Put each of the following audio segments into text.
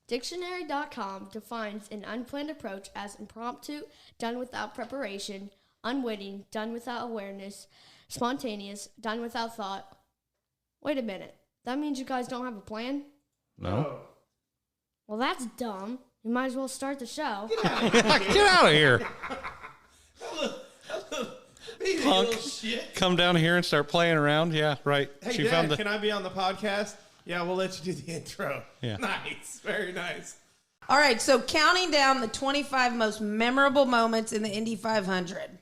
Dictionary.com defines an unplanned approach as impromptu, done without preparation, unwitting, done without awareness, spontaneous, done without thought. Wait a minute. That means you guys don't have a plan? No. Well, that's dumb. You might as well start the show. Get out of here. Punk, come down here and start playing around. Yeah, right. Hey, Dad, can I be on the podcast? Yeah, we'll let you do the intro. Yeah. Nice. Very nice. All right, so counting down the 25 most memorable moments in the Indy 500.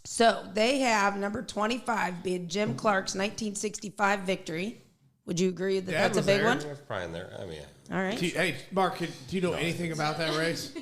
So they have number 25 being Jim Clark's 1965 victory. Would you agree that that's a big one? It's probably in there. I mean, all right. Hey, Mark, do you know anything about that race?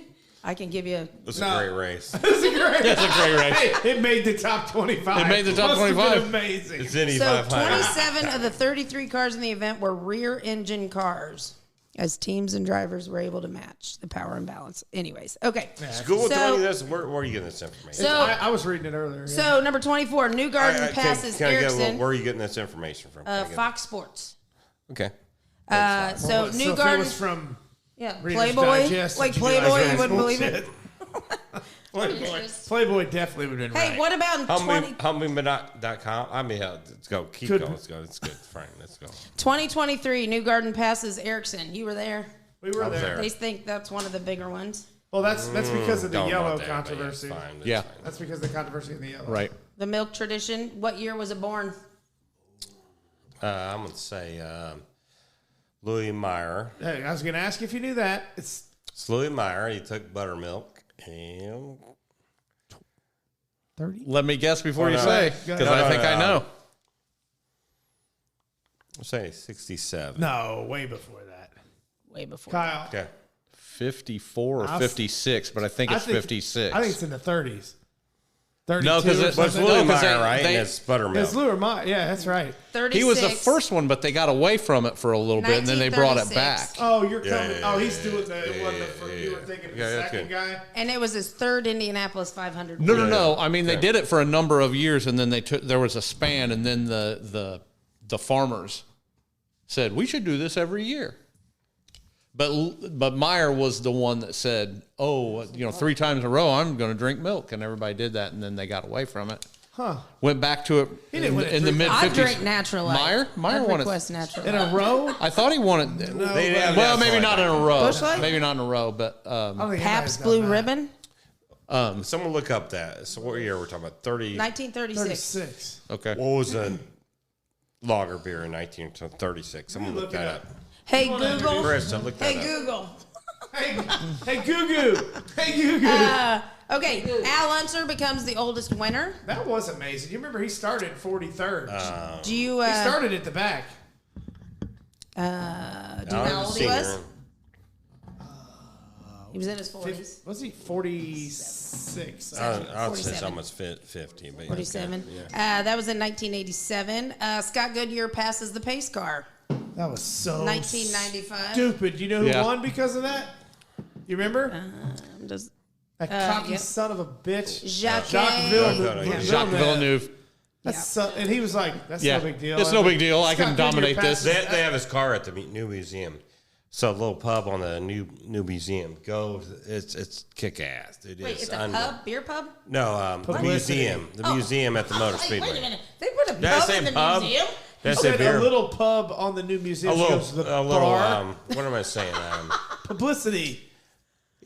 I can give you. It's a great race. It's a great That's a great race. Hey, it made the top 25. It made the top 25. Amazing. It's Indy So 500. 27 of the 33 cars in the event were rear engine cars, as teams and drivers were able to match the power and balance. Anyways, okay. School So- telling you this. Where are you getting this information? So, I was reading it earlier. Yeah. so number 24, Newgarden passes can I get a little, Ericsson. where are you getting this information from? Fox Sports. Okay. So So if it Newgarden, was from yeah, Reader's Playboy, Digest, like would you be Playboy, like, you wouldn't believe it. Playboy definitely would have been Hey, right. what about in HumbleMe.com. I mean, let's go. Keep going. Let's go. It's good. Fine. Let's go. 2023, Newgarden passes Ericsson. You were there. We were there. They think that's one of the bigger ones. Well, that's because of the Don't yellow want that, but controversy. Yeah, it's fine. It's Yeah. fine. That's because of the controversy in the yellow. Right. The milk tradition. What year was it born? I'm going to say Louis Meyer. Hey, I was going to ask you if you knew that. It's Louis Meyer. He took buttermilk and 30. Let me guess before you no. say, Go because ahead. I think I know. I'll say 67. No, way before that. Way before. Kyle. Okay. 54 or 56, but I think it's 56. I think it's in the 30s. 32 No, 'cause or it- But it's something. Louis No, 'cause Meyer, they- right? they- And it's buttermilk. It's Lure Mott. Yeah, that's right. 36. He was the first one, but they got away from it for a little bit, and then they brought it 1936. back. Oh, you're Yeah, coming. yeah, oh, he's yeah, doing the yeah, one. yeah, You were thinking yeah, the that's second good. guy. And it was his third Indianapolis 500. No, win. no. I mean, they Okay. did it for a number of years, and then they took. There was a span, and then the farmers said we should do this every year. But Meyer was the one that said, "Oh, 3 times in a row, I'm going to drink milk," and everybody did that, and then they got away from it. Huh. Went back to it didn't win it in the 3 mid I 50s. drink natural light. Meyer I'd won request it natural In a light. row? I thought he won it. They didn't have Well, natural maybe light not in back a row. Busch Light? Maybe not in a row, but I don't think anybody's Pabst done Blue that. Ribbon, then. Someone look up that. So what year we're talking about? 30. 1936. 36. okay. What was a lager beer in 1936? Someone look look it that up. up. Hey Google. Chris, look that Hey up. Google. Hey, Goo Goo. Hey, Goo Goo. Okay, Al Unser becomes the oldest winner. That was amazing. You remember he started 43rd. Do you? He started at the back. Do you know how old he was? He was in his 40s. Was he 46? I would say 47. almost 50. But 47. Yeah. That was in 1987. Scott Goodyear passes the pace car. That was so 1995. stupid. You know who Yeah. won because of that? You remember? Does That cocky yep. son of a bitch. Jacques Villeneuve. Yeah. Jacques Villeneuve. That's so, and he was like, that's Yeah. no big deal. It's no big deal. I can Scott Goodyear dominate this. passes- They have his car at the new museum. So a little pub on the new museum. Go, it's kick ass. It Wait, is it's a pub? Beer pub? No, the Publicity. museum. The museum at the Motor Hey, Speedway. wait a minute. They put a Did I pub say in the pub? museum? Did I He say said beer? a little pub on the new museum. A She little, goes to the a little. bar. What am I saying? Publicity.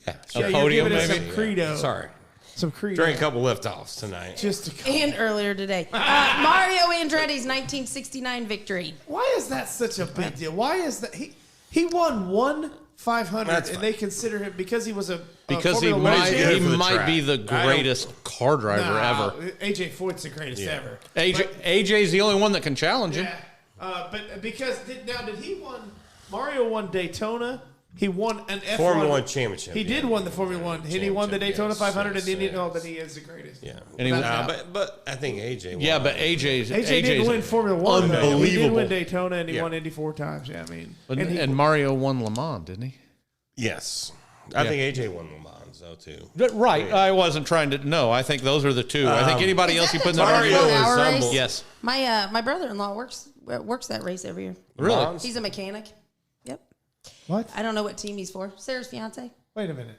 Yeah, Yeah, you're podium, giving us maybe? some Credo. Sorry, Some Credo. drank a couple liftoffs tonight. Just to And earlier today. Mario Andretti's 1969 victory. Why is that such a big deal? Why is that he won one 500 That's and fine. they consider him because he was a Because he Formula One might, champion? good he for the might track. be the greatest car driver Nah, ever. AJ Foyt's the greatest Yeah. ever. AJ's the only one that can challenge him. Yeah, but because did he won? Mario won Daytona. He won an F1 Formula One championship. He did win the Formula One. And he won the Championship, Daytona yes, 500, yes, and he know yes. that he is the greatest. Yeah, And he won- but I think AJ. Yeah, won. but AJ's didn't win Formula One. though. He did unbelievable. win Daytona, and he Yeah. won Indy 4 times. Yeah, I mean, And, he, Mario won Le Mans, didn't he? yes, I Yeah. think AJ won Le Mans though too. Right. I wasn't trying to. No, I think those are the two. I think anybody Is else that you put in the that Mario argument. is 24-hour race? humble. Yes. My brother-in-law works that race every year. Really? Mans? He's a mechanic. Yep. What? I don't know what team he's for. Sarah's fiance. Wait a minute.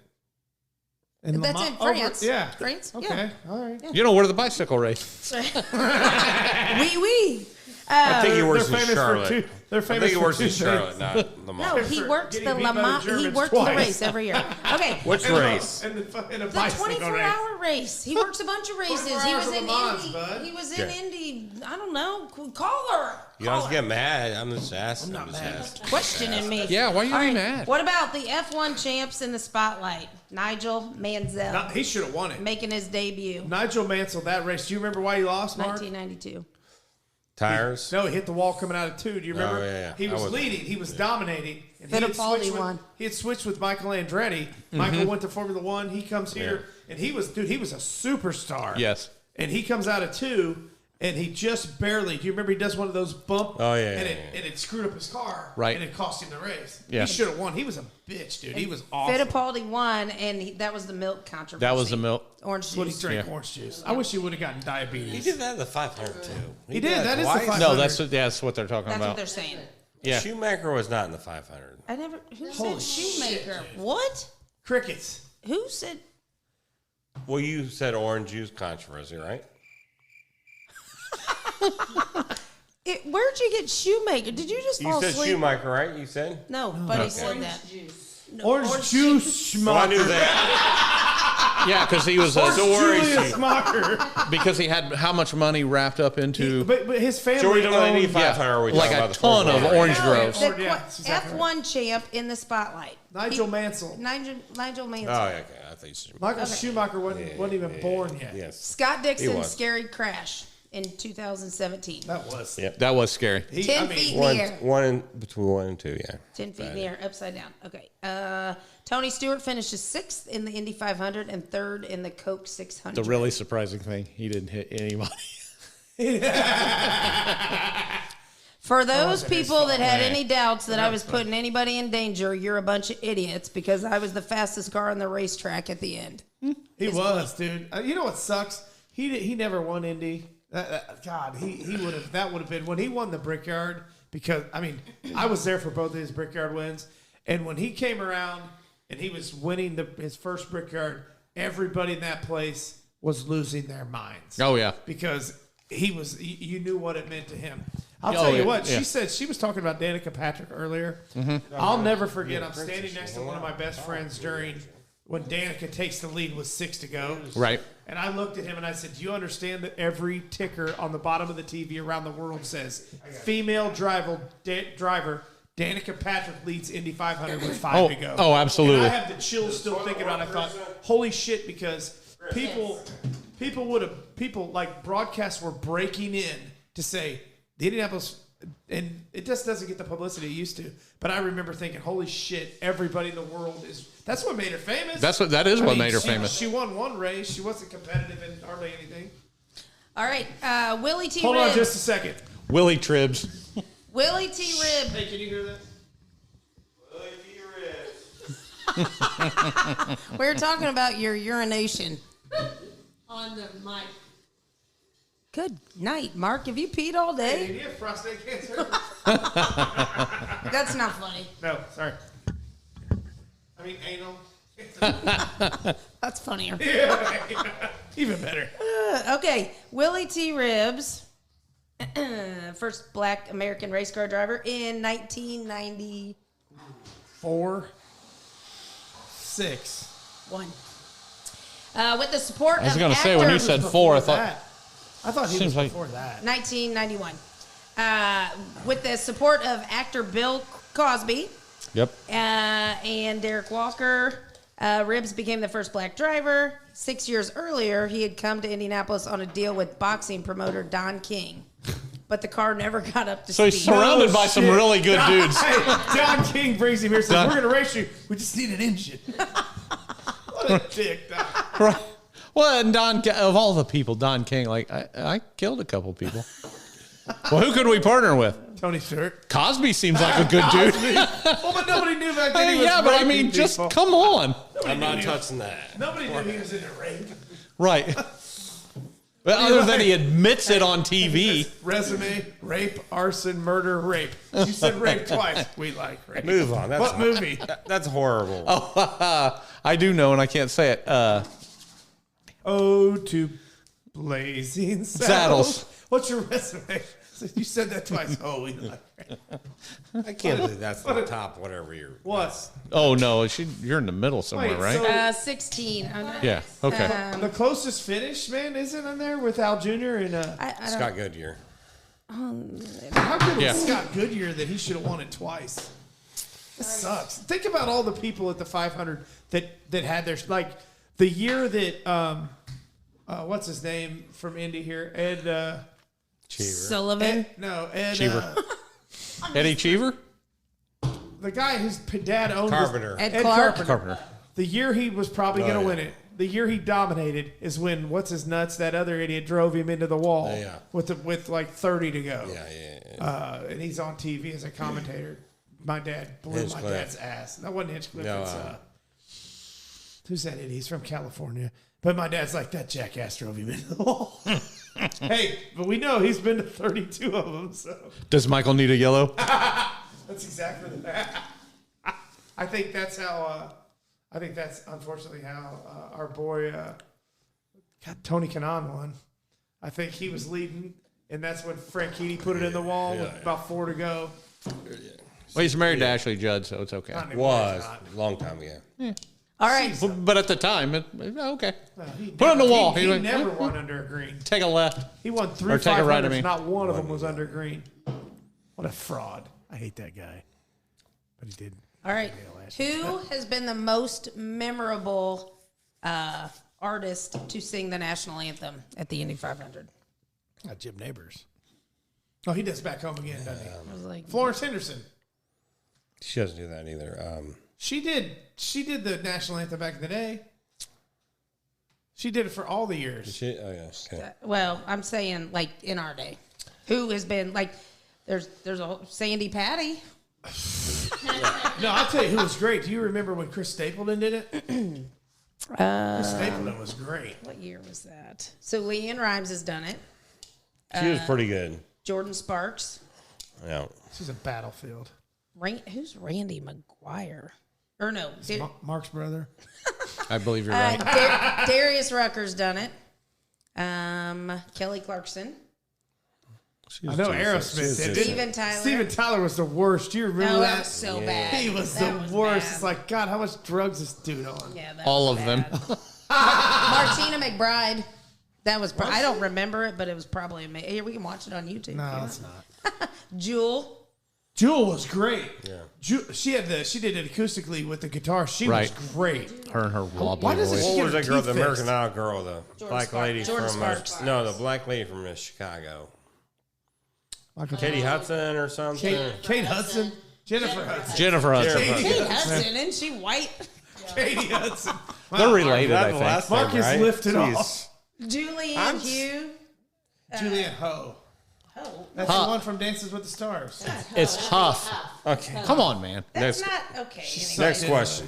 That's in France. Yeah. France. Okay. All right. You know where the bicycle race? Oui. I think he works They're in famous Charlotte. They're I famous think he for works in two Charlotte, things. not Lamar. No, he works getting the beat by the Lamont. He Germans works the twice. race every year. Okay. Which race? And a The bicycle 24-hour race. He works a bunch of races. 24 He hours was of in Le Mans, Indy. bud. He was in Okay. Indy. I don't know. Call her. You don't have to get mad. I'm just asking. I'm not mad. Questioning me. Yeah, why are you All right, mad? What about the F1 champs in the spotlight? Nigel Mansell He should have won it. making his debut. Nigel Mansell, that race. Do you remember why he lost, Mark? 1992. Tires? No, he hit the wall coming out of 2. Do you remember? yeah. He I was was- leading. He was dominating. And he had Fittipaldi switched with- won. He had switched with Michael Andretti. Michael went to Formula 1. He comes here, and he was a superstar. Yes. And he comes out of 2, and he just barely. Do you remember he does one of those bump? Oh, yeah, And, yeah, and it screwed up his car. Right. And it cost him the race. Yeah. He should have won. He was a bitch, dude. He was awesome. Fittipaldi won, and that was the milk controversy. That was the milk. Orange That's what he juice. drank Yeah. orange juice. I wish he would have gotten He diabetes. did that in the 500 too. He did. That is the twice. 500. No, that's what they're talking That's what about. they're saying. Yeah. Schumacher was not in the 500. I never. Who Holy said Shoemaker? shit, What? Crickets. Who said? Well, you said orange juice controversy, right? Where'd you get Shoemaker? Did you just You fall said asleep? Schumacher, right? You said? No, but he said that. Orange juice, Well, I schmucker. knew that. Yeah, because he was Don't worry, Julius Steve. Smocker. because he had how much money wrapped up into but his family So we're talking about owned any 500. Are we like talking a about the ton of Formula orange Yeah. groves. Yeah. The Yeah, that's exactly F1 champ in the spotlight. Nigel Mansell. Nigel Oh, Mansell. yeah, okay. I thought you said Michael Schumacher wasn't even born yet. Yes. Scott He Dixon's was. scary crash in 2017. That was. Yep. That was scary. 10 feet in the One, air. between 1 and 2, yeah. 10 feet in the air, upside down. Okay. Tony Stewart finishes 6th in the Indy 500 and 3rd in the Coke 600. The really surprising thing, he didn't hit anybody. For those that is people that had funny. any doubts that I was putting anybody in danger, you're a bunch of idiots because I was the fastest car on the racetrack at the end. He was, dude. You know what sucks? He never won Indy. God, he would have. That would have been when he won the Brickyard. Because I mean, I was there for both of his Brickyard wins, and when he came around and he was winning his first Brickyard, everybody in that place was losing their minds. Oh yeah. Because he was, you knew what it meant to him. I'll Oh, tell you yeah, what, yeah. she said, she was talking about Danica Patrick earlier. I'll never forget, I'm standing next to one of my best friends during when Danica takes the lead with 6 to go. Right. And I looked at him and I said, do you understand that every ticker on the bottom of the TV around the world says female driver Danica Patrick leads Indy 500 with 5 to go. Oh, absolutely. And I have the chills still thinking about it. I thought, holy shit, because people like broadcasts were breaking in to say the Indianapolis, and it just doesn't get the publicity it used to. But I remember thinking, holy shit, everybody in the world is. That's what made her famous. That is what made her she, famous. She won one race. She wasn't competitive in hardly anything. All right, Willie T. Hold Ribbs. on just a second. Willie Tribbs. Willie T. Ribbs. Hey, can you hear that? We're talking about your urination. On the mic. Good night, Mark. Have you peed all Hey, day? do you have prostate cancer? That's not funny. No, sorry. I mean anal. That's funnier. Even better. Okay, Willie T. Ribbs, first black American race car driver in 1991. 4, 6. With the support I was of going to say, when you actor- said 4, I thought, I thought he was Seems like- before that. 1991. With the support of actor Bill Cosby yep. and Derek Walker, Ribbs became the first black driver. 6 years earlier, he had come to Indianapolis on a deal with boxing promoter Don King. But the car never got up to So speed. he's surrounded by some really good dudes. Hey, Don King brings him here and says, we're going to race you. We just need an engine. What a dick, Don. Right. Well, and Don, of all the people, Don King, like, I killed a couple people. Well, who could we partner with? Tony Stewart. Cosby seems like a good dude. Well, but nobody knew back then he was Yeah, but I raping mean, just people. come on. I'm not touching that. Nobody knew he was in a rape. Right. But other than he admits it on TV. Resume: rape, arson, murder, rape. You said rape twice. We like rape. Move on. That's What movie? That's horrible. I do know, and I can't say it. Oh, to Blazing Saddles. What's your resume? You said that twice. Oh, we like rape. I can't believe that's the top whatever you're. What? Oh no, you're in the middle somewhere, Wait, right? so- 16. Yeah. Okay. The closest finish, man, isn't on there with Al Jr. and I don't, Scott Goodyear. how good Yeah. was Scott Goodyear that he should have won it twice? This sucks. Think about all the people at the 500 that had their like the year that what's his name from Indy here, Ed Cheever. Sullivan. Ed Cheever. Eddie Cheever? the guy whose dad owned Carpenter. Ed Clark. Carpenter. The year he was probably Oh, going to yeah. win it, the year he dominated is when what's his nuts, that other idiot drove him into the wall Yeah. with like 30 to go. Yeah. And he's on TV as a commentator. My dad blew my Hinchcliffe. dad's ass. That wasn't Hinchcliffe. No, It's, who's that idiot? He's from California. But my dad's like, that jackass drove him into the wall. Hey, but we know he's been to 32 of them. So Does Michael need a yellow? that's exactly that. I think that's how. I think that's unfortunately how our boy, Tony Kanaan won. I think he was leading, and that's when Franchitti put it in the wall with about 4 to go. Well, he's married to Ashley Judd, so it's okay. Not anymore, he's Was not. a long time ago. All right. But at the time, okay. No, he Put it on the never- wall. He He went, never won under a green. Take a left. He won 3 Or take a right, I 500s. mean. Not one of them was under green. What a fraud! I hate that guy, but he did. All right. Who has been the most memorable artist to sing the national anthem at the Indy 500? Jim Neighbors. Oh, he does back home again, doesn't he? I was like, Florence Henderson. She doesn't do that either. She did. She did the national anthem back in the day. She did it for all the years. Oh yeah. Okay. well, I'm saying like in our day. Who has been like? There's a Sandy Patty. No, I'll tell you who was great. Do you remember when Chris Stapleton did it? Chris Stapleton was great. What year was that? So Leanne Rimes has done it. She was pretty good. Jordan Sparks. Yeah. She's a battlefield. Who's Randy McGuire? Or no, Mark's brother. I believe you're right. Darius Rucker's done it. Kelly Clarkson. I know Aerosmith did. Steven Tyler. Steven Tyler was the worst. Do you remember No, that? that was so bad. He was That the was worst. bad. It's like, God, how much drugs is this dude on? Yeah, that All was of them. bad. Martina McBride. That was. I don't remember it, but it was probably amazing. Here, we can watch it on YouTube. No, if you it's want. not. Jewel. Jewel was great. Yeah. She did it acoustically with the guitar. She Right. was great. Her and her wobbly Why doesn't voice. she What get was her that girl? teeth The fixed? American Idol girl, the black lady Jordan from Sparks. no, the black lady from Chicago. Michael Katie Hudson or something. Kate Hudson. Jennifer Hudson. Jennifer Hudson. Kate Hudson, isn't she white? Katie Hudson. They're related, That's I the think. last name, Marcus right? lifted Jeez. off. Julianne Hugh. Julianne Ho. Oh, That's the one from Dances with the Stars. It's Huff. Okay. Come on, man. that's Next- not okay. Anyway. Next question.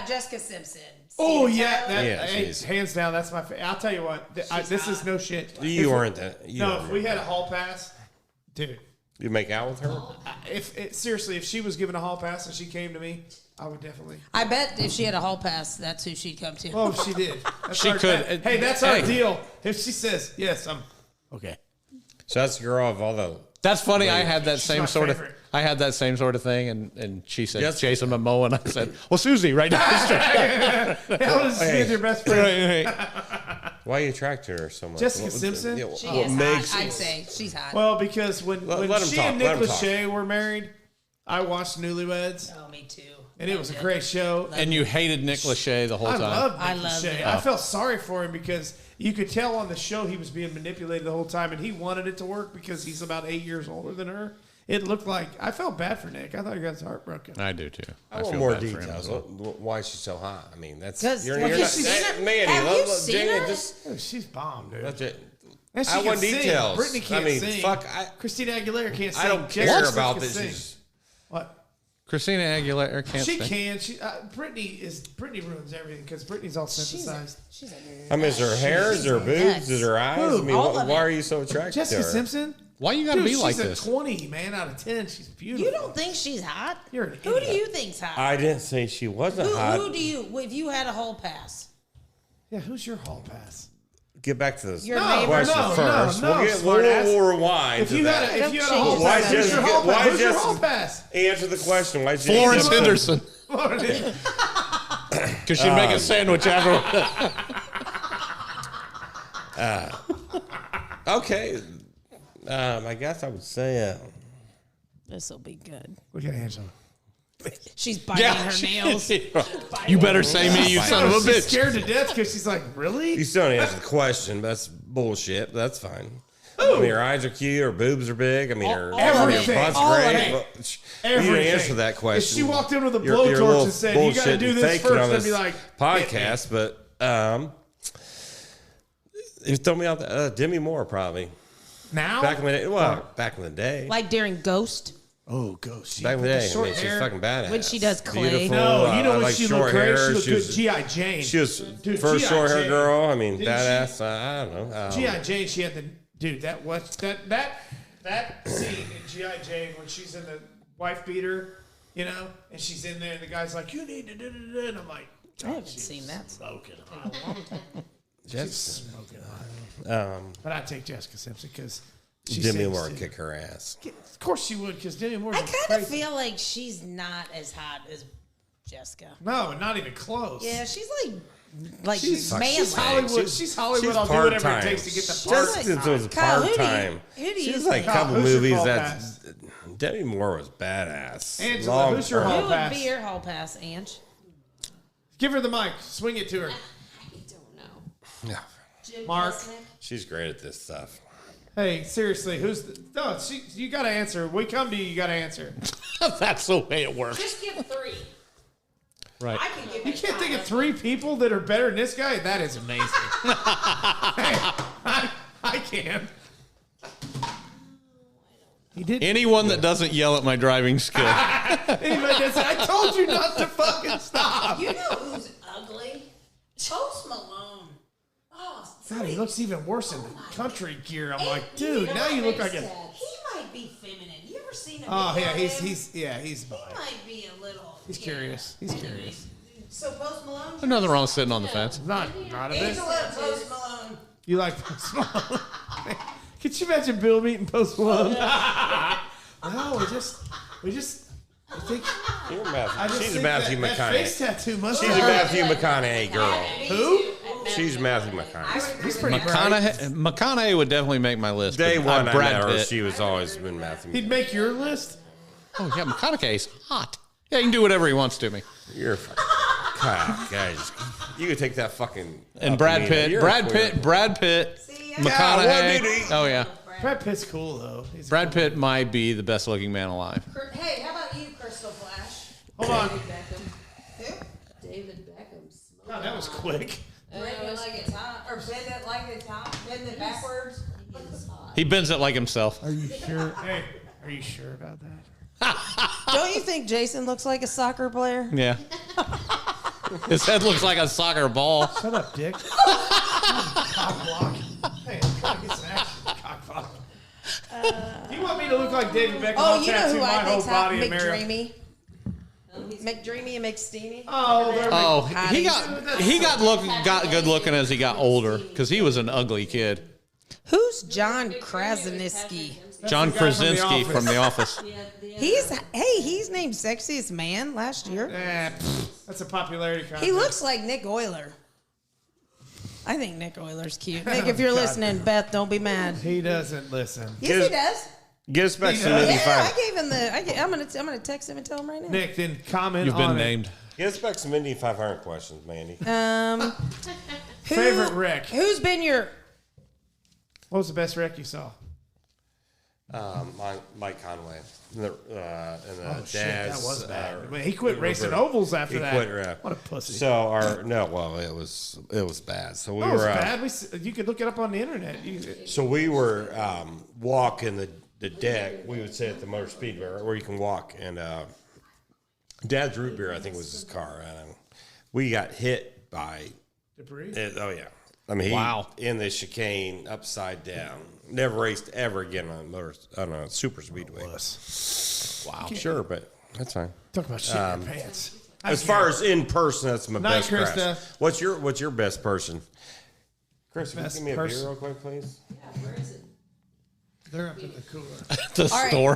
Jessica Simpson. Oh Steven yeah, Tyler. that, Yeah, hey, she's- hands down. That's my. I'll tell you what. This is no shit. You weren't that. You No, weren't if we had a that. hall pass, dude. You make out with her? Seriously, if she was given a hall pass and she came to me, I would definitely. I bet if she had a hall pass, that's who she'd come to. Oh, if she did. That's She our- could. Hey, that's our Hey. deal. If she says yes, I'm okay. So that's the girl of all the. That's funny. I had that same my sort favorite. of. I had that same sort of thing, and she said Yes. Jason Momoa, and I said, "Well, Susie, right now." How does she your best friend? Why are you attracted to her so much? Jessica What- Simpson? yeah, She what is makes hot. I'd say she's hot. Well, because when Let him she talk, and let Nick him talk. Lachey were married, I watched Newlyweds, oh, me too. and it was a great show. And you hated Nick Lachey the whole I time. love Nick I loved Lachey. it. I felt sorry for him because you could tell on the show he was being manipulated the whole time, and he wanted it to work because he's about 8 years older than her. It looked like I felt bad for Nick. I thought he got his heart broken. I do too. I want feel more bad for him details. as well. Why she's so hot? I mean, that's 'Cause- you're have not you seen her? Mandy. Have you seen Jane, her? just Oh, she's bomb, dude. that's it. And she I can want sing. details. Brittany can't I mean, sing. fuck. Christina Aguilera can't sing. I don't Jessica care Simpson about can this. sing. She's- What? Christina Aguilera can't She sing. can. Britney ruins everything because Britney's all synthesized. She's a I mean, is her hair, is her boobs, is her eyes? Who? I mean, All of why it. are you so attracted Jessica to her? Simpson. Why you gotta Dude, be like she's this? a 20, man, out of 10. She's beautiful. You don't think she's hot? You're an Who do idiot. you think's hot? I didn't say she wasn't hot. Who do you? If you had a whole pass, Yeah, who's your hall pass? Get back to this Your No, neighbor. question no, first. no, we'll rewind. If to you that. had a Don't hall change pass, that. who's your hall Why pass? Who's your just- hall pass? Answer the question. Why Florence Henderson? Henderson. Because she'd make a sandwich after. Okay. I guess I would say. This will be good. Look at Angela. She's biting her nails. You better say me, you son of a She's bitch. scared to death because she's like, really? You still didn't answer the question. That's bullshit. That's fine. I mean, her eyes are cute. Her boobs are big. I mean, her everything. butt's All of great. it. Well, you Everything. didn't answer that question. If she walked in with a You're a blowtorch little and said, "You got to bullshitting do this faking first," on I'd this be like, podcast, but you throw me out there. Demi Moore, probably. now? Back in the day. Well, back in the day. Like during Ghost, Oh, ghost. Back in the day. I short mean, she's hair. fucking badass. when she does Clay. Beautiful. No, you know I what like she short looked great? hair. She looked She good. was, G.I. Jane. she was Dude, first G.I. short hair Jane. girl. I mean, Didn't badass. I don't know. G.I. Jane, she had the dude. That scene in G.I. Jane when she's in the wife beater, you know, and she's in there, and the guy's like, "You need to do," and I'm like, I haven't seen that. smoking hot. Jess, Smoking hot. But I take Jessica Simpson because she Demi sings Moore too. kick her ass. Of course she would, because Demi Moore's I kind of crazy. feel like she's not as hot as Jessica. No, not even close. Yeah, she's like She's manly. Hollywood. She's Hollywood. I'll do whatever it takes to get the part. Jessica was Kyle, part time. who do you She was think? like a couple Kyle, who's your movies call that Demi Moore was badass. Angela, Long who's your term. hall Who would pass? be your hall pass, Ange? Give her the mic. Swing it to her. I don't know. Yeah. Mark. She's great at this stuff. Hey, seriously, who's the... No, you got to answer. We come to you, you got to answer. That's the way it works. Just give 3. Right. I can give You can't think of 3 people that are better than this guy? That is amazing. Hey, I can. He did. Anyone that doesn't yell at my driving skill. Anybody that said, I told you not to fucking stop. You know who's ugly? Post Malone. Oh, God, he looks even worse in country gear. I'm like, dude, now you look like a... He might be feminine. You ever seen him? Oh, yeah, he's He bi. might be a little. He's curious. He's curious. So Post Malone. There's nothing wrong with sitting on the fence. Not a bit. Angela Post Malone. You like Post Malone? Could you imagine Bill meeting Post Malone? No, we just, I think, You're I just She's a think Matthew that face McConaughey. tattoo must She's a have Matthew McConaughey girl. Who? She's Matthew McConaughey. He's pretty bright. McConaughey would definitely make my list. Day but one, I Brad met her. Pitt. She was always been Matthew. He'd make your list? Oh yeah, McConaughey's hot. Yeah, he can do whatever he wants to me. You're fucking. God, guys, you could take that fucking. And up Brad to me. Pitt, You're Brad a Pitt, queer. Brad Pitt, See, McConaughey. what did he- Oh yeah, Brad Pitt's cool, though. He's Brad cool. Pitt might be the best looking man alive. Hey, how about you, Crystal Flash? Hold on. Who? David Beckham. God, that was quick. Bend it like it's hot, or bend it like it's hot. Bend it backwards. He's hot. He bends it like himself. Are you sure? Hey, are you sure about that? Don't you think Jason looks like a soccer player? Yeah. His head looks like a soccer ball. Shut up, Dick. Cock block. Hey, I'm trying to get some action. Cock block. You want me to look like David Beckham? Oh, I'll you know tattoo who my I whole think's hot? body in America. McDreamy. McDreamy and McSteamy. Oh, they're Oh, he Hotties. got good looking as he got older because he was an ugly kid. Who's John Krasinski? John the guy from The Krasinski from The Office. He's named sexiest man last year. That's a popularity contest. He looks like Nick Euler. I think Nick Euler's cute. Nick, if you're listening, Beth, don't be mad. He doesn't listen. Yes, he does. Get us back to Yeah. Indy Yeah, I 5. gave him the. I'm gonna text him and tell him right now. Nick, then comment You've on been it. named. Get us back some Indy 500 questions, Mandy. Favorite wreck? Who's been your? What was the best wreck you saw? Mike Conway. And the Oh, shit, dad's, that was bad. He quit racing ovals after that. Quit, yeah. What a pussy. So it was bad. So we That were was bad. You could look it up on the internet. So we were walking the deck. We would sit at the motor speedway where you can walk, and Dad's root beer, I think, was his car. We got hit by Debris? oh, yeah. I mean, Wow. In the chicane, upside down. Never raced ever again on a super speedway. Wow. Sure, but that's fine. Talk about shit in your pants. As far as in person, that's my Night, best crash. Krista. What's your best person? Chris, can you Best give me a person. beer real quick, please? They're up in the cooler. The All right. store.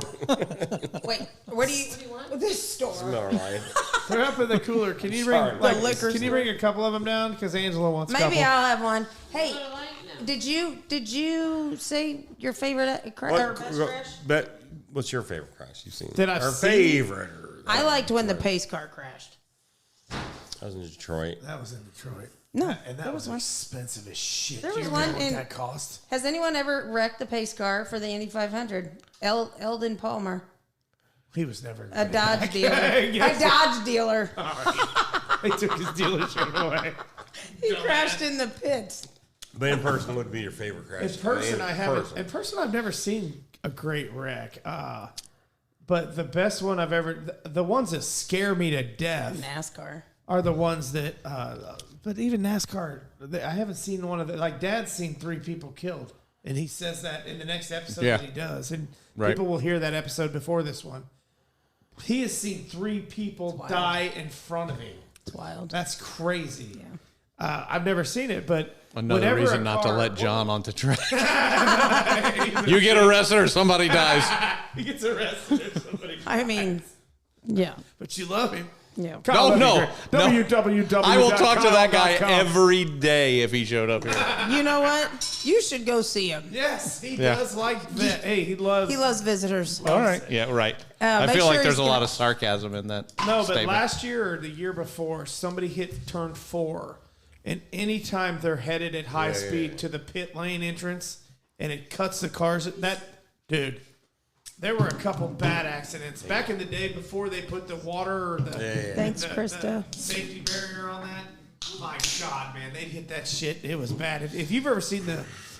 Wait, where do you want? This store. Miller Lite. They're up in the cooler. Can you bring Sorry. like, The liquor Can you bring a couple of them down? Because Angela wants a Maybe couple. I'll have one. Hey, did you say your favorite crash? But what's your favorite crash you've seen? That I've Or seen? favorite? I liked when the pace car crashed. I was in Detroit. That was in Detroit. No, And that there was was one. expensive as shit. There Do you was remember one what in- that cost? Has anyone ever wrecked the pace car for the Indy 500? Eldon Palmer, He was never a Dodge dealer. Yes. A Dodge dealer. They took his dealership away. He crashed in the pits. But in person would be your favorite crash. In person, I haven't. person. In person, I've never seen a great wreck. But the best one I've ever, the ones that scare me to death NASCAR. are the ones that. But even NASCAR, I haven't seen one of the. Like Dad's seen 3 people killed, and he says that in the next episode Yeah. that he does, and Right. people will hear that episode before this one. He has seen 3 people die in front of him. It's wild. That's crazy. I've never seen it, but Another whenever reason a not to car- let John onto track. You get arrested or somebody dies. he gets arrested or somebody. I mean, yeah. But you love him. Yeah. Kyle No, Levy, no. www. I will talk to that guy Kyle.com. every day if he showed up here. You know what? You should go see him. Yes, he Yeah. does like that. Hey, he loves. He loves visitors. All right. Yeah, right. I make feel like sure there's he's a lot got- of sarcasm in that No, but statement. last year or the year before, somebody hit turn 4, and anytime they're headed at high speed to the pit lane entrance, and it cuts the cars. That dude, there were a couple bad accidents back in the day before they put the water or the Thanks, the Krista. safety barrier on that. My God, man, they hit that shit. It was bad. If you've ever seen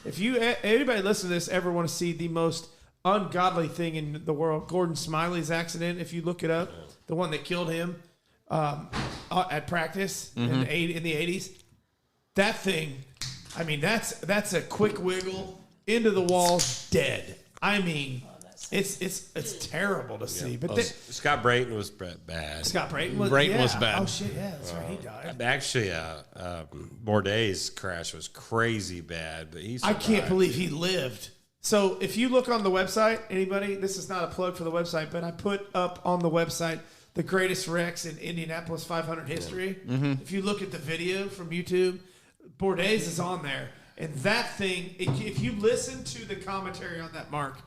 anybody listen to this ever want to see the most ungodly thing in the world, Gordon Smiley's accident. If you look it up, the one that killed him at practice in the 80s. That thing, I mean, that's a quick wiggle into the wall, dead. I mean, it's terrible to see. But Scott Brayton was bad. Scott Brayton was bad. Oh shit, yeah, that's right. He died. Actually, Bourdais' crash was crazy bad, but I can't believe he lived. So if you look on the website, anybody, this is not a plug for the website, but I put up on the website the greatest wrecks in Indianapolis 500 history. If you look at the video from YouTube, Bourdais is on there. And that thing, if you listen to the commentary on that, Mark,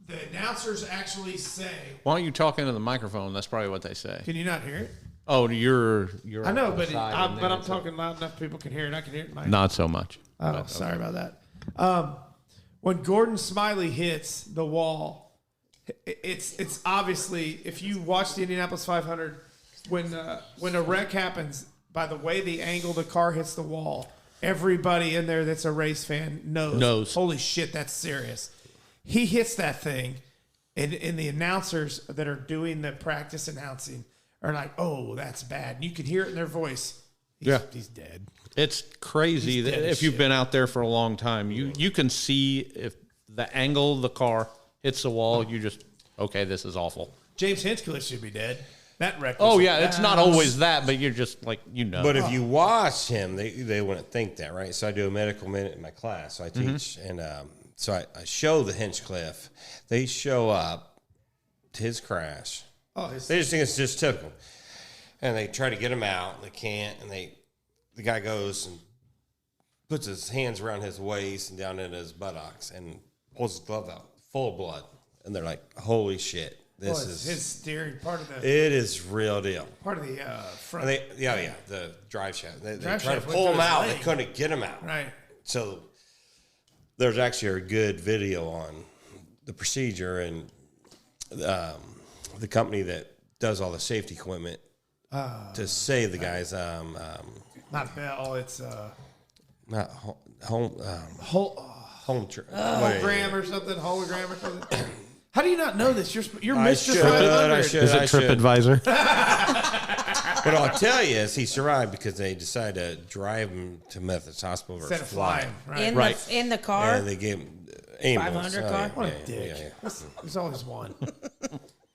the announcers actually say, Why don't you talk into the microphone? That's probably what they say. can you not hear it? Oh, you're. I know, off the but side I'm and then it's talking loud enough people can hear it. I can hear it in my not so much. Oh, sorry about that. When Gordon Smiley hits the wall, it's obviously, if you watch the Indianapolis 500, when a wreck happens, by the way the angle the car hits the wall, everybody in there that's a race fan knows. Holy shit, that's serious. He hits that thing, and the announcers that are doing the practice announcing are like, "Oh, that's bad." And you can hear it in their voice. He's dead. It's crazy He's dead that as if you've shit. been out there for a long time, you can see if the angle the car hits the wall, you just, okay, this is awful. James Hinchcliffe should be dead. That wreck. Oh, was yeah, it's not always that, but you're just like, But if you watch him, they wouldn't think that, right? So I do a medical minute in my class. So I teach, and so I show the Hinchcliffe. They show up to his crash. Oh, They just think it's just typical. And they try to get him out. They can't. And the guy goes and puts his hands around his waist and down into his buttocks and pulls his glove out, full of blood. And they're like, holy shit. This is his steering part of the it is real deal. front. And the drive shaft. They Drive tried to shaft pull went him through his out. They leg. couldn't get him out. Right. So there's actually a good video on the procedure and the company that does all the safety equipment to save the guys. Not Bell. It's Not home. hologram or something. Hologram or something. How do you not know this? You're I Mr. should, 500. I should. Is it I should. TripAdvisor? What I'll tell you is he survived because they decided to drive him to Methodist Hospital Instead versus of flying. Right. In the car. And they gave him ambulance. 500 car? What a dick. There's always one.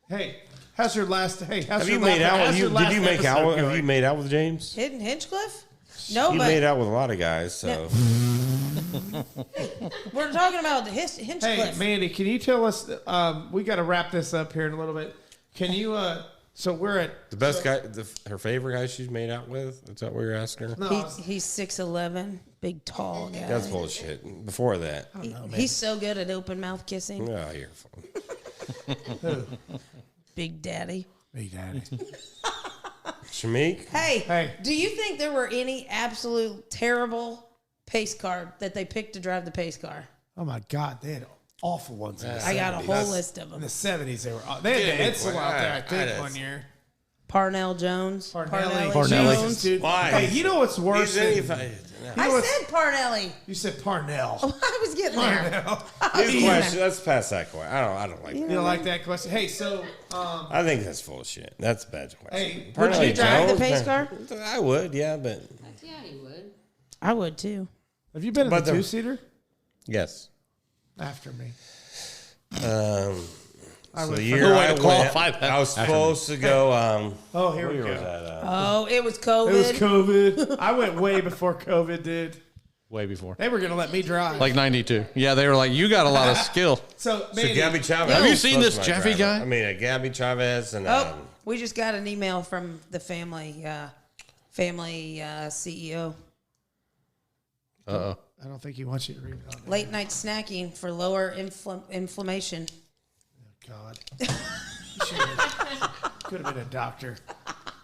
Hey, how's your last? Hey, how's Have your you made last, out? how's your Did last you make out? episode Have you going? made out with James? Hidden Hinchcliffe? No, You but made out with a lot of guys, so we're talking about the Hinchcliffe. Hey, Mandy, can you tell us? We got to wrap this up here in a little bit. Can you? So we're at the best guy, her favorite guy she's made out with. Is that what you're asking her? No, He's 6'11", big, tall guy. That's bullshit. Before that, He's so good at open mouth kissing. oh, you're fun. Big Daddy. Hey, Daddy. Shamik, Hey, do you think there were any absolute terrible pace car that they picked to drive the pace car? Oh my God, they had awful ones. In the I got a 70s. whole list of In them. the 70s, they were. They had the Edsel out there, I think, I- one year. Parnell Jones. Parnelli. Parnelli. Jesus, dude. Why? Hey, you know what's worse? He's Than, anything. know I what's- said Parnelli. you said Parnell. I was getting there. Parnell. His question. Let's pass that question. I don't like You that. don't like that question? Hey, so I think that's full of shit. That's a bad question. Hey, Would you Parnelli drive the Jones, pace car? I would, yeah, but Yeah, you would. I would too. have you been in But the the- two-seater? yes. After me. So would- the year No way I to qualify went, that. I was supposed to go. Oh, here What we year go. was that? Oh, it was COVID. It was COVID. I went way before COVID did. Way before. They were going to let me drive. Like 92. Yeah, they were like, you got a lot of skill. So, So Mandy, Gabby Chavez. Have you was seen supposed this to be Jeffy driver. guy? I mean, Gabby Chavez and Oh, we just got an email from the family CEO. Uh-oh. I don't think he wants you to read it. Late night snacking for lower inflammation. God. Could have been a doctor.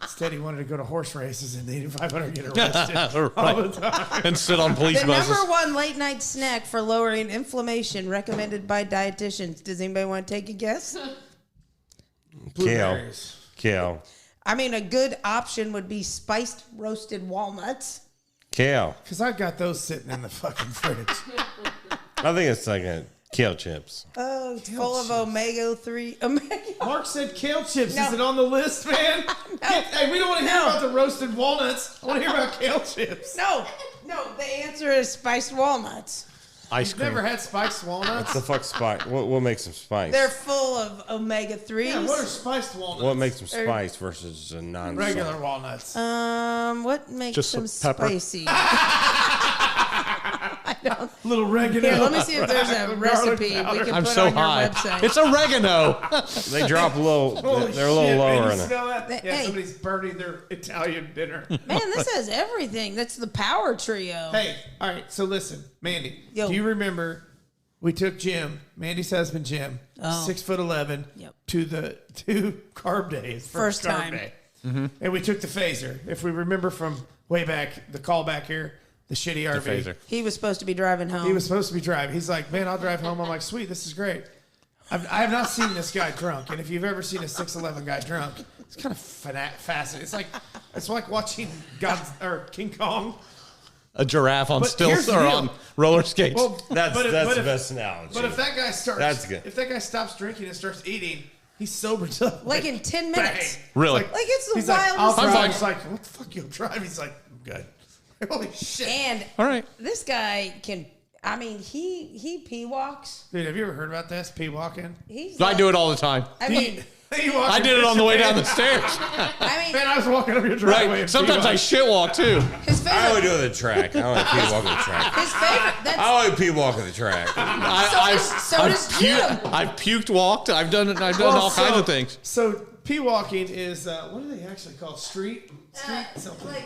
Instead, he wanted to go to horse races and the 8500 get arrested all the time. And sit on police The buses. number one late night snack for lowering inflammation recommended by dietitians. Does anybody want to take a guess? Blueberries. Kale. I mean, a good option would be spiced roasted walnuts. Kale. Because I got those sitting in the fucking fridge. I think it's like a kale chips. Oh, it's full of omega-3. Mark said kale chips. No. Is it on the list, man? Hey, we don't want to hear about the roasted walnuts. I want to hear about kale chips. No, the answer is spiced walnuts. Ice You've cream. never had spiced walnuts? The fuck spice? What makes them spice? They're full of omega-3s. Yeah, what are spiced walnuts? What makes them spice versus a non regular walnuts? What makes Just them some pepper. spicy? Little oregano. Here, let me see if there's a Garlic recipe we powder. can I'm put so on your high. website. It's oregano. They drop a little. Holy They're a little shit, man, lower you in it. smell that? Yeah, Hey. somebody's burning their Italian dinner. Man, this has everything. That's the power trio. Hey, all right. So listen, Mandy. Yo. Do you remember we took Jim, Mandy's husband, Jim, Oh. 6'11", Yep. to the carb day, his first First carb time. day, and we took the phaser. If we remember from way back, the call back here, the shitty RV. phaser. He was supposed to be driving home. He was supposed to be driving. He's like, man, I'll drive home. I'm like, sweet, this is great. I have not seen this guy drunk, and if you've ever seen a 6'11" guy drunk, it's kind of fascinating. It's like watching King Kong. A giraffe on But stilts here's the or deal. on roller skates. Well, That's but the if- best analogy. But if that guy starts, That's good. If that guy stops drinking and starts eating, he's sober till Like in 10 minutes. bang. Really? Like it's the he's like, I'll wildest drive. thing. He's like, what the fuck you'll drive? He's like, I'm good. Holy shit, And All right. this guy can, I mean, he pee walks. dude! Have you ever heard about this? Pee walking. He's I do it all the time. I mean, I did it on the way down the stairs. I mean, Man, I was walking up your driveway. Right. and Sometimes I pee-walking. shit walk too. his I only favorite, do it at the track. I only pee walk at the track. his favorite, that's, I only pee walk at the track. so does Jim. I've puked walked. I've done all kinds of things. So pee walking is what do they actually call it? Street something.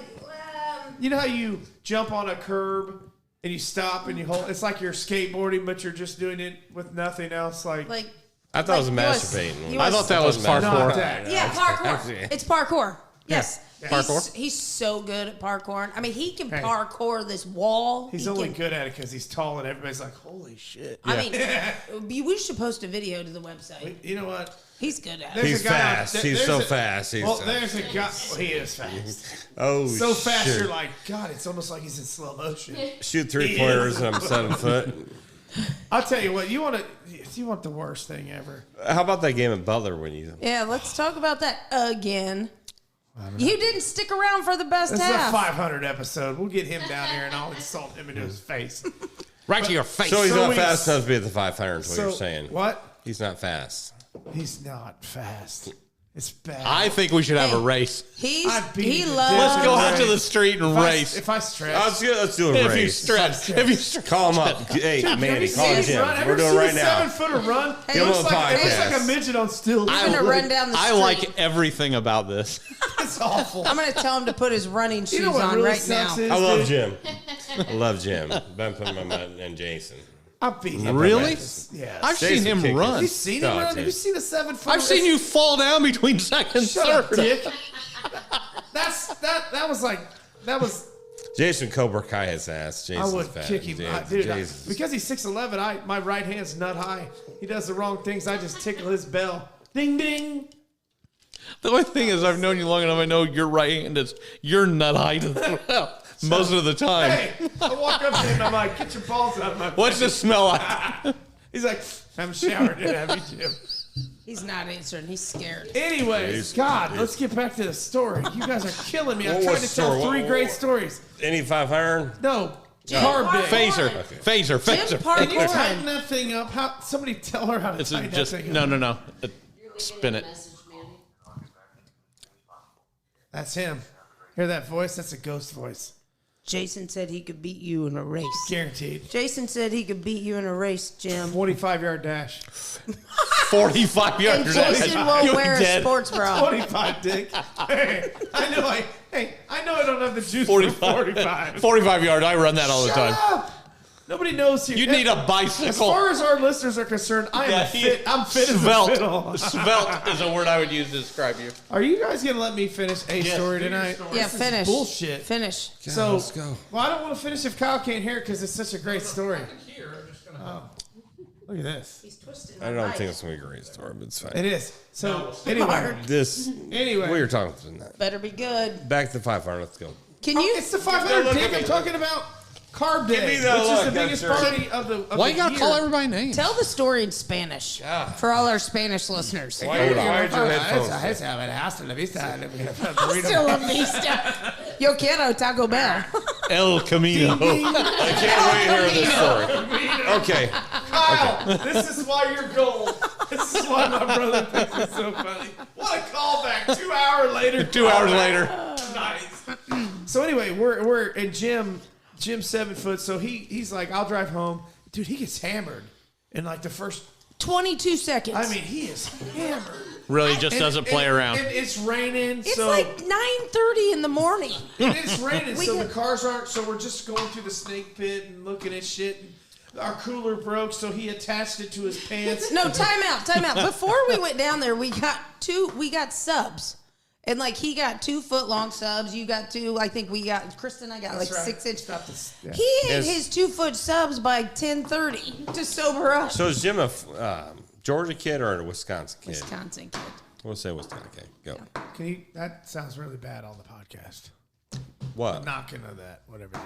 You know how you jump on a curb and you stop and you hold? It's like you're skateboarding, but you're just doing it with nothing else. Like I thought it was Like, you was- masturbating. you I was- thought that was not parkour. that. Yeah, parkour. It's parkour. Yes. Parkour? He's so good at parkour. I mean, he can Hey. parkour this wall. He's He only can- good at it because he's tall and everybody's like, holy shit. I mean, we should post a video to the website. You know what? He's good at it. There's He's a guy out- fast. there- He's there's so a- fast. He's Well, there's a guy. Well, he is fast. oh So fast, shit. you're like, God, it's almost like he's in slow motion. Shoot 3 He pointers is. and I'm 7 foot. I'll tell you what. You want the worst thing ever. How about that game at Butler when you? Yeah, let's talk about that again. You didn't stick around for the best This half. is a 500 episode. We'll get him down here and I'll insult him into his face. Right to your face. So he's So not he's- fast enough to be at the 500. Is what you're So, saying? what? He's not fast. He's not fast. It's bad. I think we should have a race. I'd beat He him to loves. death. Let's go out to Race. the street and race. If I stretch. Let's do a If you race. stretch. If you stretch. Call him up. Hey, Mandy, Have call you him seen Jim. his run? We're Ever doing seen right a now. 7-footer run? Hey, Give him a It looks like a podcast. midget on stilts. I'm gonna run down the street. I like everything about this. It's awful. I'm gonna tell him to put his running shoes You know what on really right sucks now. is, I love dude? Jim. I love Jim. Ben put my and Jason. I'm beating him. Really? Yeah. I've Jason seen him kicked run. Have you seen him Oh, run? dude. Have you seen a 7-footer? I've seen you fall down between second and Shut up, third. dick. That was. Jason Cobra Kai his ass. I Jason's would fat. kick him, Jason- dude. Jason's- Because he's 6'11", my right hand's nut high. He does the wrong things. I just tickle his bell. Ding ding. The only thing is, I've known you long enough. I know your right hand is your nut height as well. Most of the time. Hey, I walk up to him and I'm like, get your balls out of my What's face. this smell like? He's like, I'm showered in, have you, Jim? He's not answering. He's scared. Anyways, God, let's get back to the story. You guys are killing me. I'm What trying was to the tell story? three What- great what- stories. Any 500? No, Jim carb day. Phaser. Phaser. Jim Phaser. Can you Parkour. tighten that thing up? Somebody tell her how to It's tighten just that thing no, up. no. Spin it. That's him. Hear that voice? That's a ghost voice. Jason said he could beat you in a race. Guaranteed. Jason said he could beat you in a race, Jim. 45-yard dash. 45 And yards. Jason will You're wear a dead. sports bra. 45, dick. Hey, I know I don't have the juice 45. for 45. 45 yard. I run that all the Shut time. up. Nobody knows you. You need a As bicycle. far as our listeners are concerned, I'm fit as a Svelte. fiddle. Svelte is a word I would use to describe you. Are you guys going to let me finish a story tonight? Yeah, This is finish. bullshit. Finish. So, let's go. Well, I don't want to finish if Kyle can't hear it because it's such a great story. Oh, look at this. He's twisting. I don't think it's going to be a great story, but it's fine. It is. So, anyway. We were talking tonight. Better be good. Back to the 500. Let's go. Can you? It's the 500 dick. I'm talking about Carb Day, me which that is look, the I'm biggest sure. party of the Why the you gotta year. call everybody names? Tell the story in Spanish for all our Spanish listeners. Why'd your headphones? Still a vista. Yo quiero Taco Bell. El Camino. I can't wait to hear this story. Okay. Kyle, this is why you're gold. This is why my brother thinks it's so funny. What a callback. 2 hours later. 2 hours later. Nice. So anyway, we're in Jim's 7 foot. So he's like, I'll drive home. Dude, he gets hammered in like the first. 22 seconds. I mean, he is hammered. Really just doesn't play around. And it's raining. it's so like 9:30 in the morning. it's raining. We So could- the cars aren't. So we're just going through the snake pit and looking at shit. And our cooler broke, so he attached it to his pants. No, time out. Before we went down there, we got subs. And like he got 2 foot long subs. You got 2. I think Kristen, I got That's like right. 6 inch. Stop this. Yeah. He ate his 2 foot subs by 10:30 to sober up. So is Jim a Georgia kid or a Wisconsin kid? Wisconsin kid. We'll say Wisconsin kid. Go. Can you? That sounds really bad on the podcast. What? Knocking of that, whatever.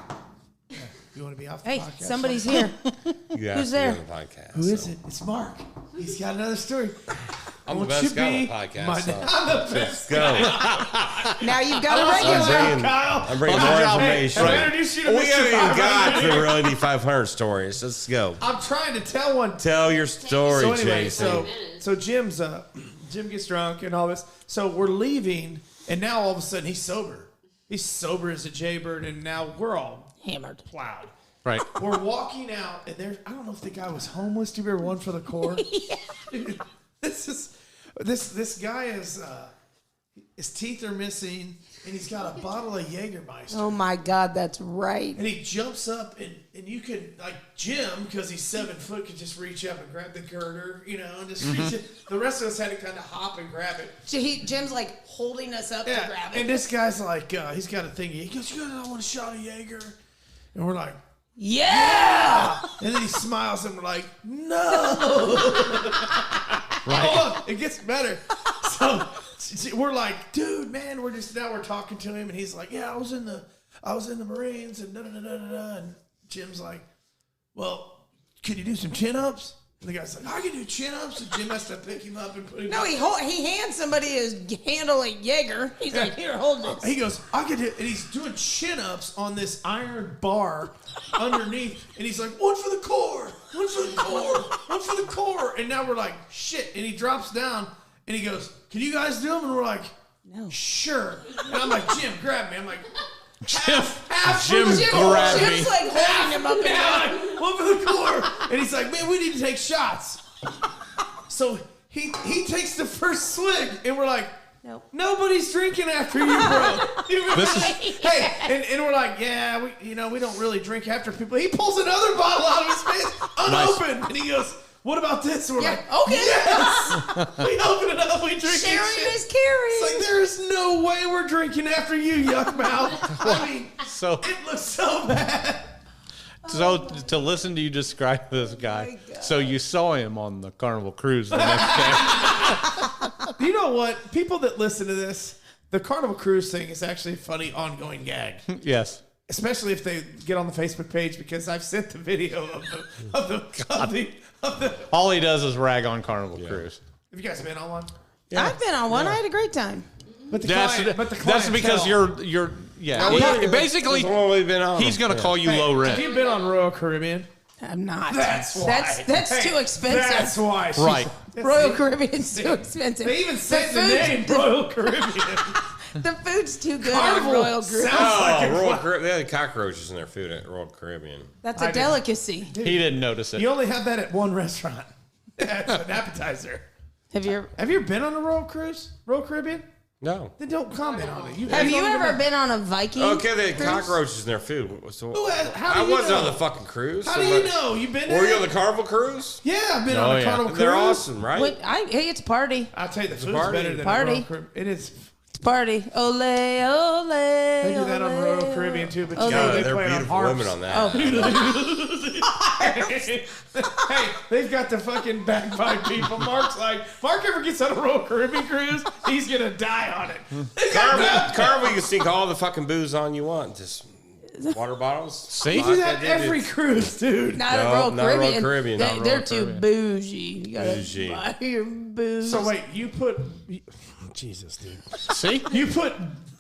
Yeah. You want to be off the Hey, podcast? somebody's here. You asked Who's me there? on the podcast. Who is so. it? It's Mark. He's got another story. I'm the Won't you best guy on the be podcast. my- So. I'm the best. Let's go. Now you've got a I'm regular. bringing, Kyle. I'm bringing How's more your job? information. Hey, I introduced you to We Mr. haven't even 500. got to the real Indy 500 stories. Let's go. I'm trying to tell one. Tell your story, So anyway, Jason. so Jim gets drunk and all this. So we're leaving, and now all of a sudden he's sober. He's sober as a jaybird, and now we're all Hammered. plowed. Right. We're walking out, and I don't know if the guy was homeless. Do you remember One for the Core? This guy is his teeth are missing, and he's got a bottle of Jägermeister. Oh my God, that's right. And he jumps up, and you can, like Jim, because he's 7 foot, could just reach up and grab the girder, and just reach it. The rest of us had to kind of hop and grab it. Jim's like holding us up to grab it. And this guy's like, he's got a thing. He goes, "You guys want a shot of Jaeger?" And we're like, Yeah. and then he smiles, and we're like, "No." Hold on, it gets better. So we're like, "Dude, man, we're talking to him," and he's like, "Yeah, I was in the Marines," and da da da da da. And Jim's like, "Well, can you do some chin-ups? And the guy's like, I can do chin-ups. And Jim has to pick him up and put him No, he hands somebody his handle like Jaeger. He's like, here, hold this. He goes, I can do, and he's doing chin-ups on this iron bar underneath, and he's like, one for the core, one for the core, one for the core. And now we're like, shit. And he drops down, and he goes, can you guys do them? And we're like, no. Sure. And I'm like, Jim, grab me. I'm like, half Jim for the core. grabbed me. Jim's like holding him up and down. One for the core. And he's like, man, we need to take shots. So he takes the first swig, and we're like, Nope. Nobody's drinking after you, bro. Hey, and we're like, yeah, we don't really drink after people. He pulls another bottle out of his face, unopened, and he goes, what about this? And we're like, okay. Yes. We open it up, we drink it. Sharing is caring. It's like, there is no way we're drinking after you, yuck mouth. I mean, it looks so bad. So to listen to you describe this guy, so you saw him on the Carnival Cruise the next day. You know what? People that listen to this, the Carnival Cruise thing is actually a funny ongoing gag. Yes. Especially if they get on the Facebook page, because I've sent the video of the All he does is rag on Carnival Cruise. Have you guys been on one? Yeah. I've been on one. I had a great time. But the that's because you're basically we've been on. He's going to call you low rent. Have you been on Royal Caribbean? I'm not. That's why. That's too expensive. That's why. Right. Royal Caribbean's too expensive. They even said the name Royal Caribbean. The food's too good Carnival at Royal Caribbean. Royal Caribbean. They had cockroaches in their food at Royal Caribbean. That's a delicacy. He didn't notice it. You only have that at one restaurant. That's an appetizer. Have you ever been on a Royal Cruise? Royal Caribbean? No. Then don't comment on it. Have you ever been on a Viking? Okay, they had cruise? cockroaches in their food. So how do you wasn't know? on the fucking cruise. How do you know? You been there? Were you on the Carnival Cruise? Yeah, I've been on a Carnival Cruise. They're awesome, right? Hey, it's a party. I'll tell you, the food's party. better than Party. Royal Caribbean. It is. It's a party. Ole, ole. They do that on Royal Caribbean too, but God, they they're play it on beautiful harps. women on that. Hey, they've got the fucking bagpipe people. Mark ever gets on a Royal Caribbean cruise, he's gonna die on it. Carnival, you can sink all the fucking booze on you want. Just water bottles. See? They do that every cruise, dude. Not a Royal not Caribbean. Royal Caribbean. They're too bougie. You gotta Bougie. buy your booze. So wait, Jesus, dude. See? You put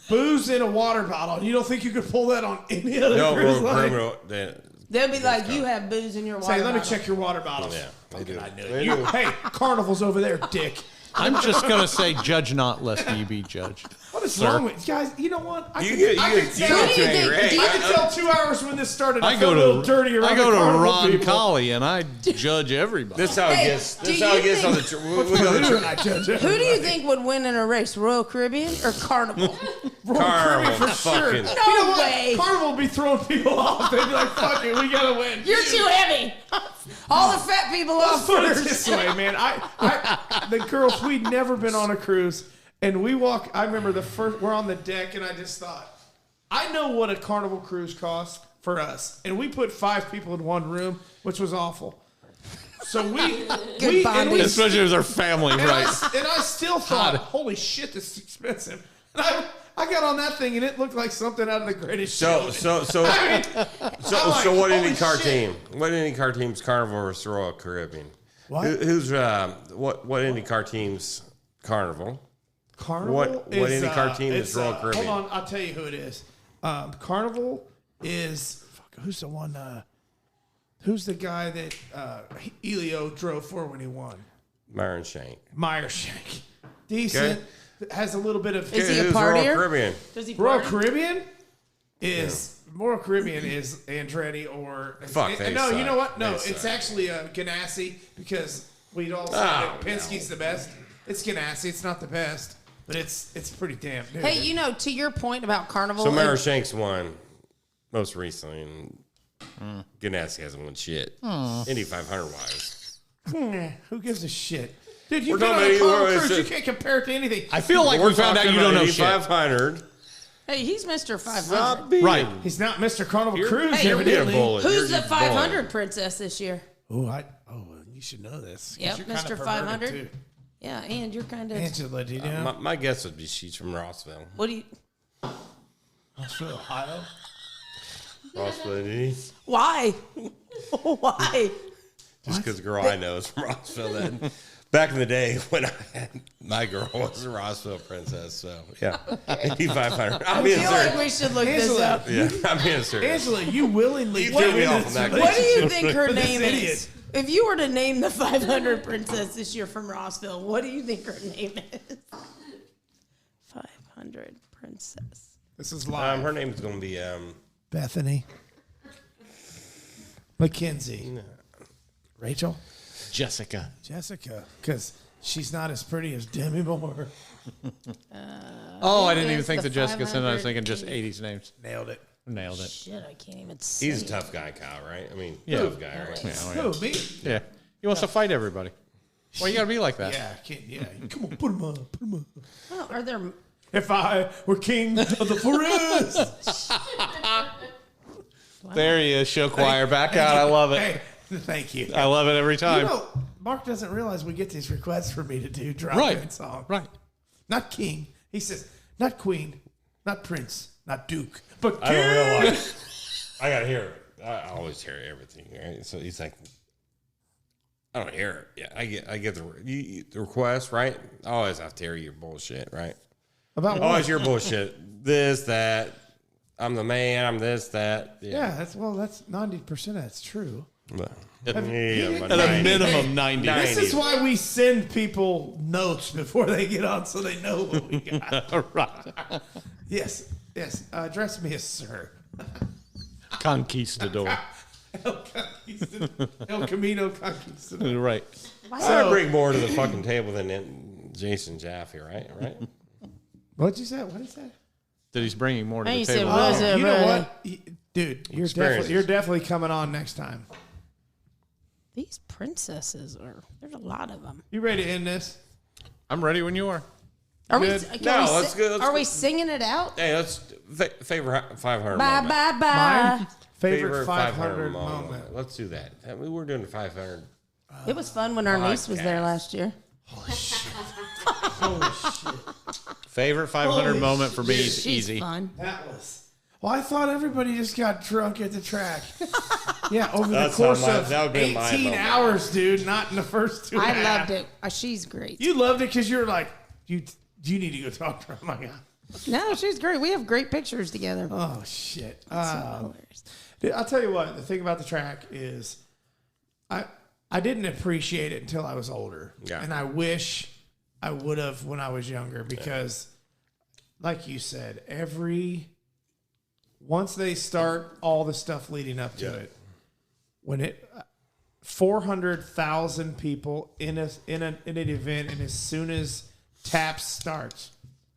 booze in a water bottle. You don't think you could pull that on any other No, cruise Royal line? Caribbean. They'll be like, you have booze in your water Say, let me bottle. check your water bottles. Yeah, they do. Hey, Carnival's over there, dick. I'm just going to say judge not lest ye be judged. What is wrong with you guys? You know what? I You can get tell too angry. Hey, I can tell 2 hours when this started. I I felt a little dirty around I go the to Carnival Ron people. Colley and I judge everybody. This is how it Hey, gets. do This is how you it gets on the. think- We go to I judge Who do you think would win in a race, Royal Caribbean or Carnival? Carnival. for sure. Fucking. No You know what? way. Carnival will be throwing people off. They'd be like, fuck it, we gotta win. You're too heavy. All the fat people off Put it first. this way, man. The girls, we'd never been on a cruise, and we walk. I remember we're on the deck, and I just thought, I know what a Carnival cruise costs for us, and we put 5 people in one room, which was awful. So bonding. Especially if they're family, right? And I still thought, holy shit, this is expensive. And I got on that thing, and it looked like something out of the Greatest So Showman. what holy IndyCar shit. team? What IndyCar team's Carnival versus Royal Caribbean? What? Who's what IndyCar team's Carnival? Carnival What IndyCar team is Royal Caribbean? Hold on, I'll tell you who it is. Carnival is who's the one? Who's the guy that Elio drove for when he won? Myron Shank. Meyer Shank. Decent. Has a little bit of. Is he a Who's Royal partier? Caribbean? Does he Royal party? Caribbean is Andretti or Fuck, they no. You suck. know what? No, They it's suck. actually Ganassi because we'd all say Oh, that Penske's the best. It's Ganassi. It's not the best, but it's pretty damn good. Hey, to your point about Carnival. So Myron Shank's won most recently, and Ganassi hasn't won shit. Indy 500 wise. Who gives a shit? Dude, you've We're been on talking a about- Carnival it's cruise. a- You can't compare it to anything. I feel like we found out you don't know Indy shit. 500. Hey, he's Mr. 500. Stop being. Right. He's not Mr. Carnival Cruise, hey, You're being a evidently. bully. Who's You're the just bullying. 500 princess this year? You should know this. 'Cause Yep, you're kinda Mr. perverted, 500. too. Yeah, and you're kind of. Angela, do you know? My guess would be she's from Rossville. What do you? Ohio. Rossville, Indy. Why? Why? Just because the girl I know is from Rossville. Then back in the day when I had my girl was a Rossville princess. So yeah, 8,500. I'm I being feel like serious. we should look this Angela. up. Yeah, I'm being serious. Angela, you willingly You threw me off on that. What do you think her This name idiot. is? If you were to name the 500 princess this year from Rossville, what do you think her name is? 500 princess. This is live. Her name is going to be Bethany. Mackenzie. Rachel. Jessica. Jessica. Because she's not as pretty as Demi Moore. Oh, I didn't even is think the the Jessica said. I was 500 thinking just 80s names. Nailed it. Nailed it. Shit, I can't even see. he's a tough guy, Kyle. Right? I mean, Yeah. tough guy. Right? Yeah, oh, Who, me? yeah. Yeah. He wants to fight everybody. Well, you got to be like that. Yeah, come on, put him up, put him up. Oh, are there? If I were king of the forest. There he is, show choir. Back out. I love it. Hey, thank you. I love it every time. You know, Mark doesn't realize we get these requests for me to do drop Right. in song. Right. Not king. He says, not queen, not prince, not duke, but I king. don't realize. I got to hear it. I always hear everything. Right? So he's like, I don't hear it. Yeah, I get the request, right? I always have to hear your bullshit, right? About what? Always your bullshit. This, that. I'm the man. I'm this, that. Yeah, that's 90% that's true. But, At but a 90. minimum 90. This is why we send people notes before they get on so they know what we got. Right. Yes. Address me as sir. Conquistador. El Camino Conquistador. Right. I bring more to the fucking table than Jason Jaffe, right? Right? What'd you say? What did he say? That he's bringing more to I the used to table. Was it You know really? what? Dude, Experiences. you're definitely coming on next time. These princesses there's a lot of them. You ready to end this? I'm ready when you are. Are we? Good. Can No, we let's go- let's Are go. we singing it out? Hey, let's favorite 500 Bye, moment. bye, bye. Mine? Favorite 500 moment. Let's do that. We were doing 500. It was fun when our niece was there Podcast. last year. Favorite 500 moment for me is She's easy. fun. That was. Well, I thought everybody just got drunk at the track. Yeah, over That's the course not my- of that would've been my 18 moment. hours, dude. Not in the first 2 I and a half. loved it. She's great. You loved it because you were like, you need to go talk to her. Oh my god. No, she's great. We have great pictures together. Oh shit. So hilarious. Dude, I'll tell you what. The thing about the track is, I didn't appreciate it until I was older, Yeah. and I wish I would have when I was younger because, like you said, once they start all the stuff leading up to it, when it 400,000 people in an event, and as soon as tap starts,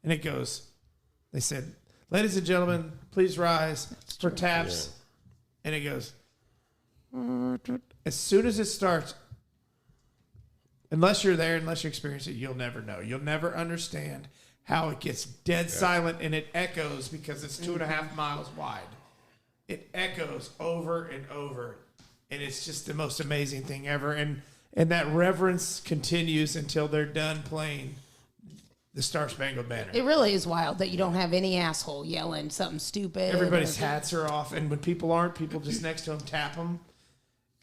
and it goes, they said, "Ladies and gentlemen, please rise for taps," and it goes. As soon as it starts, unless you're there, unless you experience it, you'll never know. You'll never understand how it gets dead silent and it echoes because it's 2.5 miles wide. It echoes over and over, and it's just the most amazing thing ever. And that reverence continues until they're done playing the Star Spangled Banner. It really is wild that you don't have any asshole yelling something stupid. Everybody's hats are off, and when people aren't, people just next to them tap them.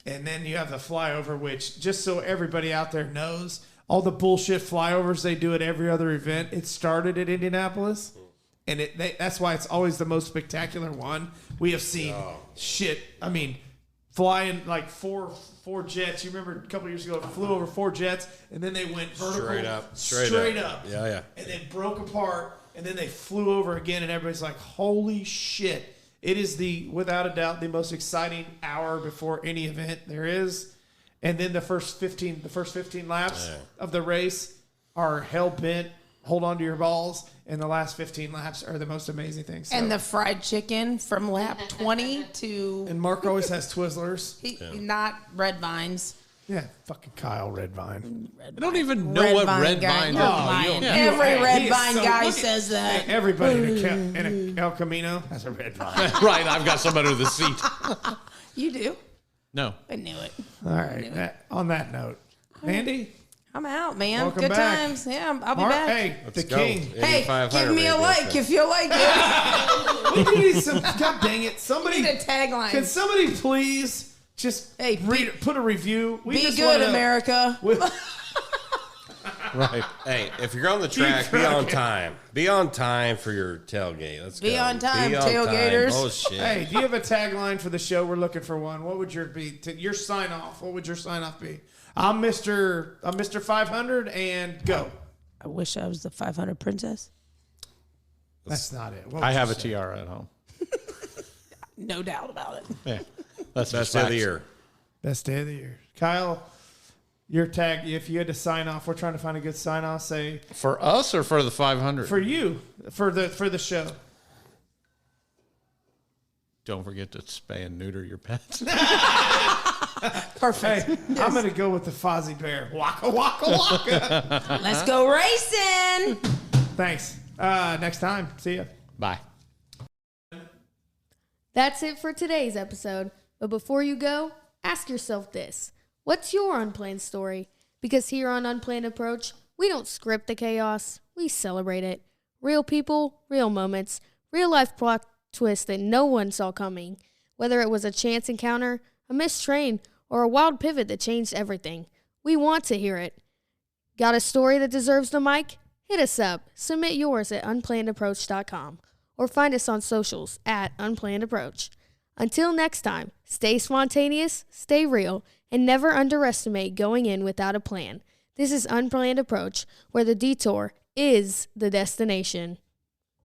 And then you have the flyover, which, just so everybody out there knows, all the bullshit flyovers they do at every other event, it started at Indianapolis. And that's why it's always the most spectacular one. We have seen shit. I mean, flying like four jets. You remember a couple years ago, it flew over 4 jets, and then they went vertical. Straight up. Yeah. And then broke apart, and then they flew over again, and everybody's like, holy shit. It is without a doubt, the most exciting hour before any event there is. And then the first 15 laps of the race are hell bent, hold on to your balls, and the last 15 laps are the most amazing things. And the fried chicken from lap 20 to And Mark always has Twizzlers. not red vines. Yeah, fucking Kyle Redvine. I don't even know what red guy. vines You're are. lying. Yeah. Every Hey, red he is vine so- guy look at- says that. Hey, everybody in a El Camino has a red vine. Right, I've got some under the seat. You do. No. I knew it. All right. On that note, Mandy, I'm out, man. Welcome Good back. times. Yeah, I'll be Mark, back. hey, Let's the go. king. Hey, 8,500 give me a radio like show. if you like it. We need some. God dang it! We Somebody need a tagline. can somebody please just Hey, put a review. We Be just good, wanna- America. Right. Hey, if you're on the track, be on time. Be on time for your tailgate. Let's Be go. on time, tailgaters. Oh shit. Hey, do you have a tagline for the show? We're looking for one. What would your sign off? What would your sign off be? I'm Mr. 500 and go. I wish I was the 500 princess. That's not it. What I would have you a say? tiara at home. No doubt about it. Yeah. That's Best just day of the facts. year. Best day of the year. Kyle, your tag, if you had to sign off, we're trying to find a good sign off. Say For us or for the 500? for you, for the show. Don't forget to spay and neuter your pets. Perfect. Hey, I'm going to go with the Fozzie Bear. Waka, waka, waka. Let's go racing. Thanks. Next time. See ya. Bye. That's it for today's episode. But before you go, ask yourself this. What's your unplanned story? Because here on Unplanned Approach, we don't script the chaos. We celebrate it. Real people, real moments, real life plot twists that no one saw coming. Whether it was a chance encounter, a missed train, or a wild pivot that changed everything. We want to hear it. Got a story that deserves the mic? Hit us up. Submit yours at unplannedapproach.com or find us on socials at Unplanned Approach. Until next time, stay spontaneous, stay real, and never underestimate going in without a plan. This is Unplanned Approach, where the detour is the destination.